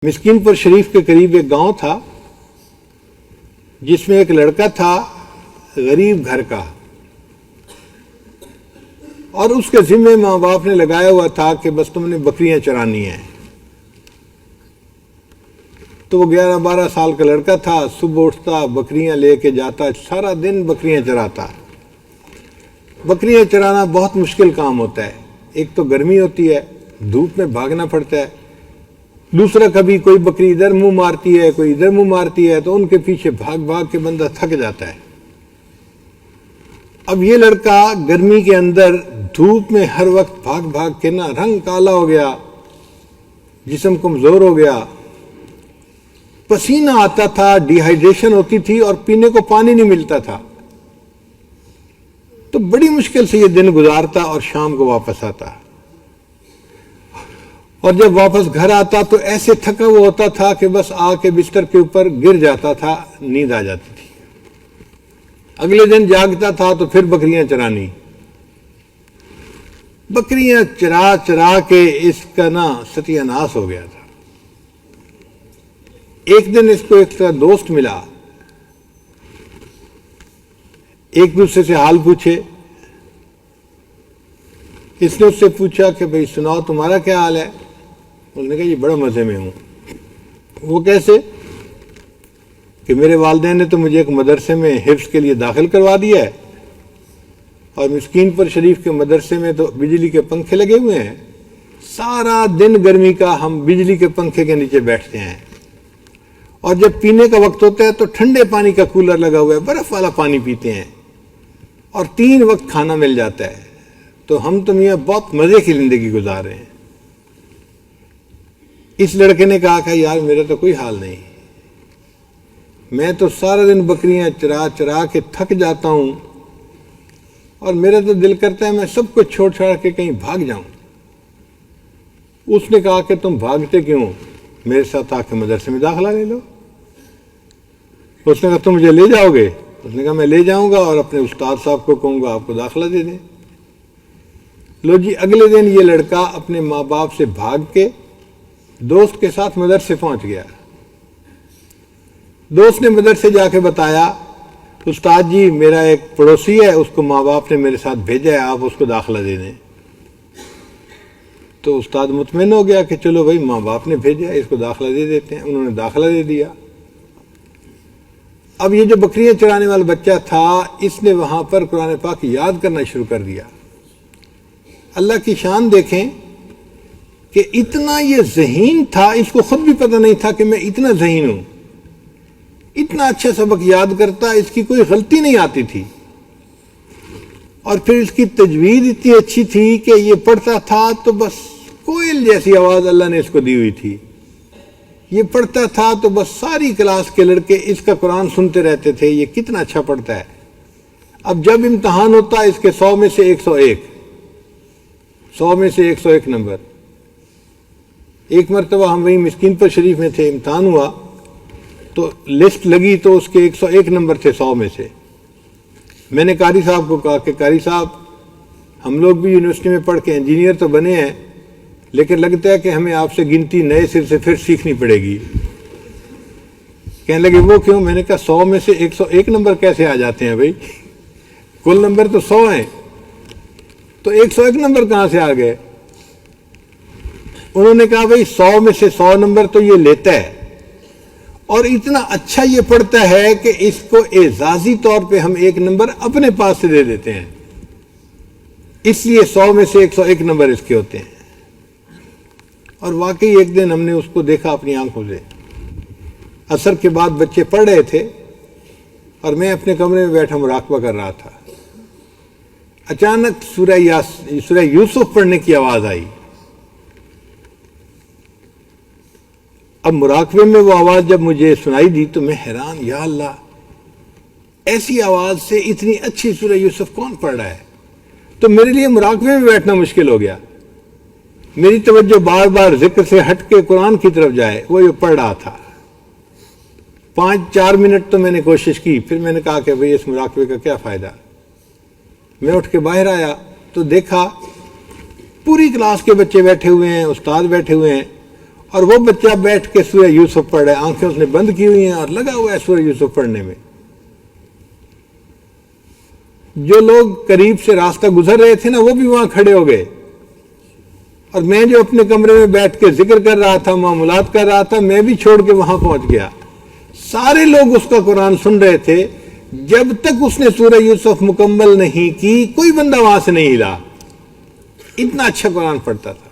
مسکین پور شریف کے قریب ایک گاؤں تھا جس میں ایک لڑکا تھا غریب گھر کا، اور اس کے ذمے ماں باپ نے لگایا ہوا تھا کہ بس تم نے بکریاں چرانی ہیں۔ تو وہ 11-12 سال کا لڑکا تھا، صبح اٹھتا بکریاں لے کے جاتا، سارا دن بکریاں چراتا۔ بکریاں چرانا بہت مشکل کام ہوتا ہے، ایک تو گرمی ہوتی ہے، دھوپ میں بھاگنا پڑتا ہے، دوسرا کبھی کوئی بکری ادھر منہ مارتی ہے کوئی ادھر منہ مارتی ہے، تو ان کے پیچھے بھاگ بھاگ کے بندہ تھک جاتا ہے۔ اب یہ لڑکا گرمی کے اندر دھوپ میں ہر وقت بھاگ بھاگ کے نا رنگ کالا ہو گیا، جسم کمزور ہو گیا، پسینہ آتا تھا، ڈی ہائیڈریشن ہوتی تھی اور پینے کو پانی نہیں ملتا تھا۔ تو بڑی مشکل سے یہ دن گزارتا اور شام کو واپس آتا، اور جب واپس گھر آتا تو ایسے تھکا ہوا ہوتا تھا کہ بس آ کے بستر کے اوپر گر جاتا تھا، نیند آ جاتی تھی۔ اگلے دن جاگتا تھا تو پھر بکریاں چرانی۔ بکریاں چرا چرا کے اس کا نا ستیہ ناس ہو گیا تھا۔ ایک دن اس کو ایک دوست ملا، ایک دوسرے سے حال پوچھے۔ اس نے اس سے پوچھا کہ بھئی سناؤ تمہارا کیا حال ہے؟ اس نے کہا یہ بڑا مزے میں ہوں۔ وہ کیسے؟ کہ میرے والدین نے تو مجھے ایک مدرسے میں حفظ کے لیے داخل کروا دیا ہے، اور مسکین پور شریف کے مدرسے میں تو بجلی کے پنکھے لگے ہوئے ہیں، سارا دن گرمی کا ہم بجلی کے پنکھے کے نیچے بیٹھتے ہیں، اور جب پینے کا وقت ہوتا ہے تو ٹھنڈے پانی کا کولر لگا ہوا ہے، برف والا پانی پیتے ہیں، اور 3 وقت کھانا مل جاتا ہے، تو ہم تو میاں بہت مزے کی زندگی گزار رہے ہیں۔ اس لڑکے نے کہا کہ یار میرا تو کوئی حال نہیں، میں تو سارا دن بکریاں چرا چرا کے تھک جاتا ہوں، اور میرا تو دل کرتا ہے میں سب کچھ چھوڑ چھاڑ کے کہیں بھاگ جاؤں۔ اس نے کہا کہ تم بھاگتے کیوں؟ میرے ساتھ آ کے مدرسے میں داخلہ لے لو۔ اس نے کہا تم مجھے لے جاؤ گے؟ اس نے کہا میں لے جاؤں گا اور اپنے استاد صاحب کو کہوں گا آپ کو داخلہ دے دیں۔ لو جی، اگلے دن یہ لڑکا اپنے ماں باپ سے بھاگ کے دوست کے ساتھ مدرسے پہنچ گیا۔ دوست نے مدرسے جا کے بتایا استاد جی میرا ایک پڑوسی ہے، اس کو ماں باپ نے میرے ساتھ بھیجا ہے، آپ اس کو داخلہ دے دیں۔ تو استاد مطمئن ہو گیا کہ چلو بھائی ماں باپ نے بھیجا ہے، اس کو داخلہ دے دیتے ہیں۔ انہوں نے داخلہ دے دیا۔ اب یہ جو بکریاں چرانے والا بچہ تھا، اس نے وہاں پر قرآن پاک یاد کرنا شروع کر دیا۔ اللہ کی شان دیکھیں کہ اتنا یہ ذہین تھا، اس کو خود بھی پتہ نہیں تھا کہ میں اتنا ذہین ہوں، اتنا اچھا سبق یاد کرتا، اس کی کوئی غلطی نہیں آتی تھی، اور پھر اس کی تجوید اتنی اچھی تھی کہ یہ پڑھتا تھا تو بس کوئل جیسی آواز اللہ نے اس کو دی ہوئی تھی۔ یہ پڑھتا تھا تو بس ساری کلاس کے لڑکے اس کا قرآن سنتے رہتے تھے، یہ کتنا اچھا پڑھتا ہے۔ اب جب امتحان ہوتا اس کے 100 میں سے 101، 100 میں سے 101 نمبر۔ ایک مرتبہ ہم وہیں مسکین پور شریف میں تھے، امتحان ہوا تو لسٹ لگی تو اس کے 101 نمبر تھے 100 میں سے۔ میں نے قاری صاحب کو کہا کہ قاری صاحب ہم لوگ بھی یونیورسٹی میں پڑھ کے انجینئر تو بنے ہیں، لیکن لگتا ہے کہ ہمیں آپ سے گنتی نئے سر سے پھر سیکھنی پڑے گی۔ کہنے لگے وہ کیوں؟ میں نے کہا 100 میں سے 101 نمبر کیسے آ جاتے ہیں بھائی؟ کل نمبر تو 100 ہیں، تو 101 نمبر کہاں سے آ گئے؟ انہوں نے کہا بھائی 100 میں سے 100 نمبر تو یہ لیتا ہے، اور اتنا اچھا یہ پڑھتا ہے کہ اس کو اعزازی طور پہ ہم 1 نمبر اپنے پاس سے دے دیتے ہیں، اس لیے 100 میں سے 101 نمبر اس کے ہوتے ہیں۔ اور واقعی ایک دن ہم نے اس کو دیکھا اپنی آنکھوں سے، عصر کے بعد بچے پڑھ رہے تھے اور میں اپنے کمرے میں بیٹھا مراقبہ کر رہا تھا۔ اچانک سورہ یوسف پڑھنے کی آواز آئی۔ اب مراقبے میں وہ آواز جب مجھے سنائی دی تو میں حیران، یا اللہ ایسی آواز سے اتنی اچھی سورہ یوسف کون پڑھ رہا ہے؟ تو میرے لیے مراقبے میں بیٹھنا مشکل ہو گیا، میری توجہ بار بار ذکر سے ہٹ کے قرآن کی طرف جائے، وہ یہ پڑھ رہا تھا۔ 5-4 منٹ تو میں نے کوشش کی، پھر میں نے کہا کہ بھئی اس مراقبے کا کیا فائدہ۔ میں اٹھ کے باہر آیا تو دیکھا پوری کلاس کے بچے بیٹھے ہوئے ہیں، استاد بیٹھے ہوئے ہیں، اور وہ بچہ بیٹھ کے سورہ یوسف پڑھ رہا ہے، آنکھیں اس نے بند کی ہوئی ہیں اور لگا ہوا ہے سورہ یوسف پڑھنے میں۔ جو لوگ قریب سے راستہ گزر رہے تھے نا وہ بھی وہاں کھڑے ہو گئے، اور میں جو اپنے کمرے میں بیٹھ کے ذکر کر رہا تھا، معاملات کر رہا تھا، میں بھی چھوڑ کے وہاں پہنچ گیا۔ سارے لوگ اس کا قرآن سن رہے تھے، جب تک اس نے سورہ یوسف مکمل نہیں کی کوئی بندہ وہاں سے نہیں ہلا، اتنا اچھا قرآن پڑھتا تھا۔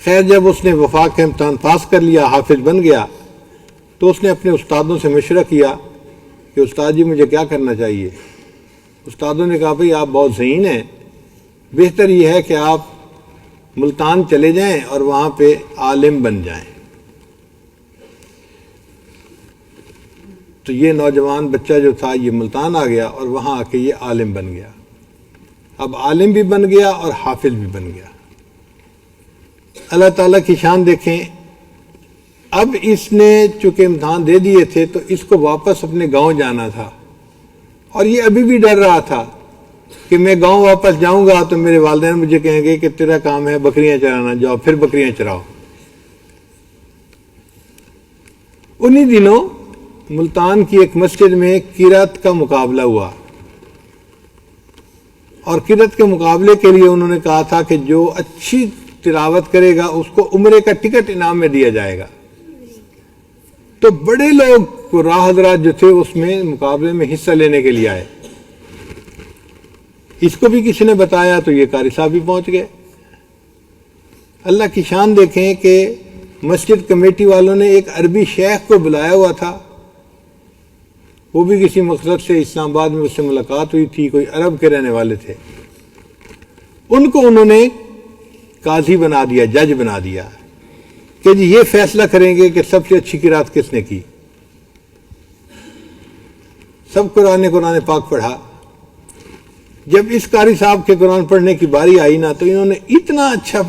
خیر جب اس نے وفاق کا امتحان پاس کر لیا، حافظ بن گیا، تو اس نے اپنے استادوں سے مشورہ کیا کہ استاد جی مجھے کیا کرنا چاہیے؟ استادوں نے کہا بھئی آپ بہت ذہین ہیں، بہتر یہ ہے کہ آپ ملتان چلے جائیں اور وہاں پہ عالم بن جائیں۔ تو یہ نوجوان بچہ جو تھا یہ ملتان آ گیا اور وہاں آ کے یہ عالم بن گیا۔ اب عالم بھی بن گیا اور حافظ بھی بن گیا۔ اللہ تعالیٰ کی شان دیکھیں، اب اس نے چونکہ امتحان دے دیے تھے تو اس کو واپس اپنے گاؤں جانا تھا، اور یہ ابھی بھی ڈر رہا تھا کہ میں گاؤں واپس جاؤں گا تو میرے والدین مجھے کہیں گے کہ تیرا کام ہے بکریاں چرانا، جاؤ پھر بکریاں چراؤ۔ انہی دنوں ملتان کی ایک مسجد میں قرات کا مقابلہ ہوا، اور قرات کے مقابلے کے لیے انہوں نے کہا تھا کہ جو اچھی تلاوت کرے گا اس کو عمرے کا ٹکٹ انعام میں دیا جائے گا۔ تو بڑے لوگ راہ حضرات جو تھے اس میں مقابلے میں حصہ لینے کے لیے آئے۔ اس کو بھی کسی نے بتایا تو یہ قاری صاحب بھی پہنچ گئے۔ اللہ کی شان دیکھیں کہ مسجد کمیٹی والوں نے ایک عربی شیخ کو بلایا ہوا تھا، وہ بھی کسی مقصد سے اسلام آباد میں اس سے ملاقات ہوئی تھی، کوئی عرب کے رہنے والے تھے۔ ان کو انہوں نے قاضی بنا دیا، جج بنا دیا کہ جی یہ فیصلہ کریں گے کہ سب سے اچھی قرات کس نے کی۔ سب قرآن پاک پڑھا۔ جب اس قاری صاحب کے قرآن پڑھنے کی باری آئی نا تو انہوں نے اتنا اچھا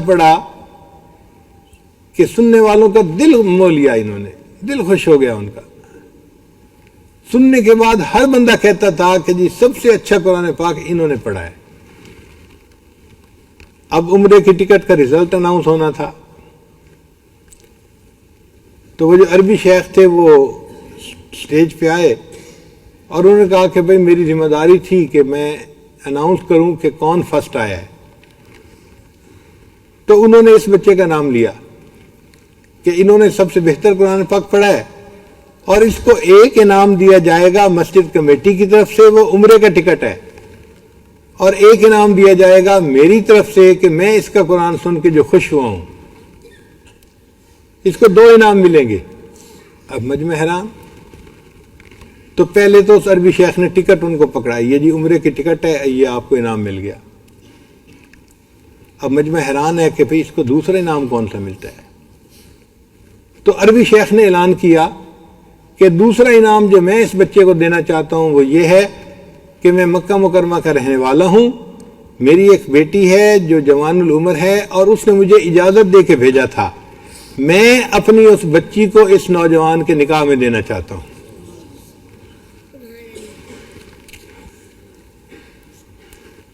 پڑھا کہ سننے والوں کا دل مو لیا، انہوں نے دل خوش ہو گیا ان کا۔ سننے کے بعد ہر بندہ کہتا تھا کہ جی سب سے اچھا قرآن پاک انہوں نے پڑھا ہے۔ اب عمرے کی ٹکٹ کا رزلٹ اناؤنس ہونا تھا، تو وہ جو عربی شیخ تھے وہ سٹیج پہ آئے اور انہوں نے کہا کہ بھئی میری ذمہ داری تھی کہ میں اناؤنس کروں کہ کون فرسٹ آیا ہے۔ تو انہوں نے اس بچے کا نام لیا کہ انہوں نے سب سے بہتر قرآن پاک پڑھا ہے، اور اس کو ایک انعام دیا جائے گا مسجد کمیٹی کی طرف سے، وہ عمرے کا ٹکٹ ہے، اور ایک انعام دیا جائے گا میری طرف سے کہ میں اس کا قرآن سن کے جو خوش ہوا ہوں۔ اس کو 2 انعام ملیں گے۔ اب مجمع حیران۔ تو پہلے تو اس عربی شیخ نے ٹکٹ ان کو پکڑائی، یہ جی عمرے کی ٹکٹ ہے، یہ آپ کو انعام مل گیا۔ اب مجمع حیران ہے کہ بھئی اس کو دوسرا انعام کون سا ملتا ہے؟ تو عربی شیخ نے اعلان کیا کہ دوسرا انعام جو میں اس بچے کو دینا چاہتا ہوں وہ یہ ہے کہ میں مکہ مکرمہ کا رہنے والا ہوں، میری ایک بیٹی ہے جو جوان العمر ہے اور اس نے مجھے اجازت دے کے بھیجا تھا، میں اپنی اس بچی کو اس نوجوان کے نکاح میں دینا چاہتا ہوں۔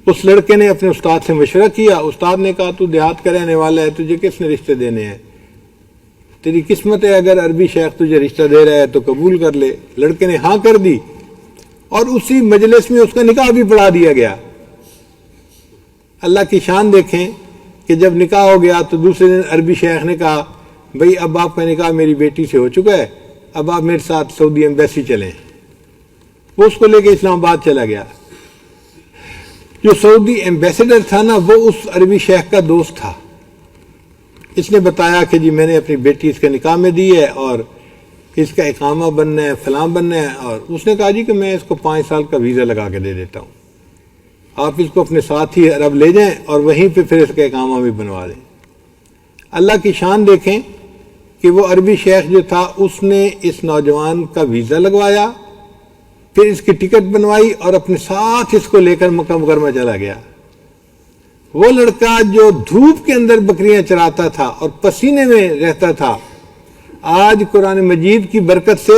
اس لڑکے نے اپنے استاد سے مشورہ کیا، استاد نے کہا تو دیہات کا رہنے والا ہے، تجھے کس نے رشتے دینے ہیں؟ تیری قسمت ہے، اگر عربی شیخ تجھے رشتہ دے رہا ہے تو قبول کر لے۔ لڑکے نے ہاں کر دی، اور اسی مجلس میں اس کا نکاح بھی پڑھا دیا گیا۔ اللہ کی شان دیکھیں کہ جب نکاح ہو گیا تو دوسرے دن عربی شیخ نے کہا بھئی اب آپ کا نکاح میری بیٹی سے ہو چکا ہے، اب آپ میرے ساتھ سعودی ایمبیسی چلیں۔ وہ اس کو لے کے اسلام آباد چلا گیا۔ جو سعودی ایمبیسیڈر تھا نا وہ اس عربی شیخ کا دوست تھا۔ اس نے بتایا کہ جی میں نے اپنی بیٹی اس کے نکاح میں دی ہے اور اس کا اقامہ بننا ہے، فلاں بننا ہے، اور اس نے کہا جی کہ میں اس کو 5 سال کا ویزا لگا کے دے دیتا ہوں، آپ اس کو اپنے ساتھ ہی عرب لے جائیں اور وہیں پہ پھر اس کا اقامہ بھی بنوا دیں۔ اللہ کی شان دیکھیں کہ وہ عربی شیخ جو تھا اس نے اس نوجوان کا ویزا لگوایا، پھر اس کی ٹکٹ بنوائی اور اپنے ساتھ اس کو لے کر مکہ مکرمہ چلا گیا۔ وہ لڑکا جو دھوپ کے اندر بکریاں چراتا تھا اور پسینے میں رہتا تھا، آج قرآن مجید کی برکت سے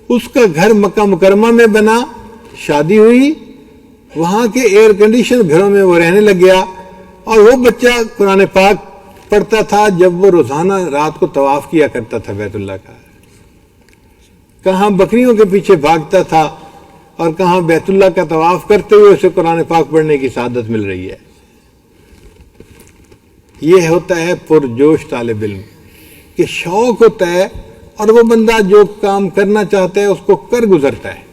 اس کا گھر مکہ مکرمہ میں بنا، شادی ہوئی، وہاں کے ایئر کنڈیشن گھروں میں وہ رہنے لگ گیا، اور وہ بچہ قرآن پاک پڑھتا تھا جب وہ روزانہ رات کو طواف کیا کرتا تھا بیت اللہ کا، کہاں بکریوں کے پیچھے بھاگتا تھا اور کہاں بیت اللہ کا طواف کرتے ہوئے اسے قرآن پاک پڑھنے کی سعادت مل رہی ہے۔ یہ ہوتا ہے پرجوش طالب علم کہ شوق ہوتا ہے اور وہ بندہ جو کام کرنا چاہتا ہے اس کو کر گزرتا ہے۔